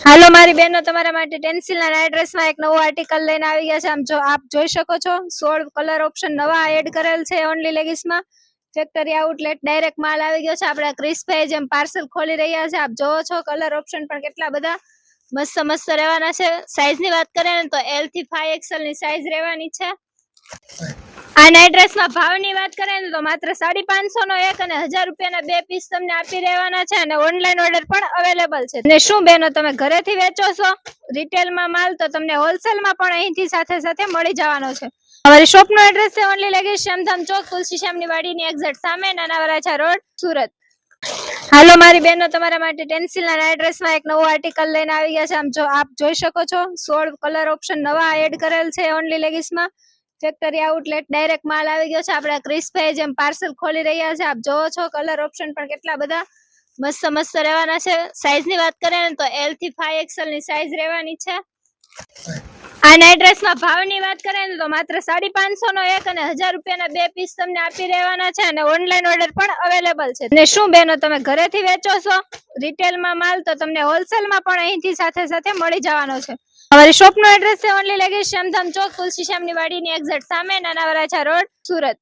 હાલો મારી બહેનો, તમારા માટે ટેન્સિલના નાઇટ ડ્રેસમાં એક નવો આર્ટિકલ લઈને આવી ગયા છે. આપ જોઈ શકો છો 16 કલર ઓપ્શન નવા એડ કરેલ છે ઓનલી લેગીસમાં. ફેક્ટરી આઉટલેટ ડાયરેક્ટ માલ આવી ગયો છે. આપણા ક્રિસ્પભાઈ જેમ પાર્સલ ખોલી રહ્યા છે. આપ જોવો છો કલર ઓપ્શન પણ કેટલા બધા મસ્ત મસ્ત રહેવાના છે. સાઈઝની વાત કરીએ ને તો L થી 5XL ની સાઈઝ રહેવાની છે. આ નાઇટ ડ્રેસમાં ભાવની વાત કરીએ ને તો માત્ર 550 નો એક અને 1000 રૂપિયાના 2 પીસ તમને આપી રહેવાના છે અને ઓનલાઈન ઓર્ડર પણ અવેલેબલ છે. ને શું બહેનો, તમે ઘરેથી વેચો છો રિટેલમાં માલ, તો તમને હોલસેલમાં પણ અહીંથી સાથે સાથે મળી જવાનો છે. અમારી શોપનો એડ્રેસ છે ઓનલી લેગીસ, શ્યામધામ ચોક, તુલસી શ્યામની વાડીની એક્ઝેક્ટ સામે, નાના વરાછા રોડ, સુરત. હાલો મારી બહેનો, તમારા માટે ટેન્સિલના નાઇટ ડ્રેસમાં એક નવો આર્ટિકલ લઈને આવી ગયા છે. આપ જોઈ શકો છો 16 કલર ઓપ્શન નવા એડ કરેલ છે ઓનલી લેગીસમાં. ફેક્ટરી આઉટલેટ ડાયરેક્ટ માલ આવી ગયો છે. આપણા ક્રિસ્પભાઈ જેમ પાર્સલ ખોલી રહ્યા છે. આપ જોવો છો કલર ઓપ્શન પણ કેટલા બધા મસ્ત મસ્ત રહેવાના છે. સાઈઝની વાત કરીએ ને તો L થી 5XL ની સાઈઝ રહેવાની છે. આ નાઇટ ડ્રેસમાં ભાવની વાત કરીએ ને તો માત્ર 550 નો એક અને 1000 રૂપિયાના 2 પીસ તમને આપી રહેવાના છે અને ઓનલાઈન ઓર્ડર પણ અવેલેબલ છે. ને શું બહેનો, તમે ઘરેથી વેચો છો રિટેલમાં માલ, તો તમને હોલસેલમાં પણ અહીંથી સાથે સાથે મળી જવાનો છે. અમારી શોપનો એડ્રેસ છે ઓનલી લેગીસ, શ્યામધામ ચોક, તુલસી શ્યામની વાડીની એક્ઝેક્ટ સામે, નાના વરાછા રોડ, સુરત.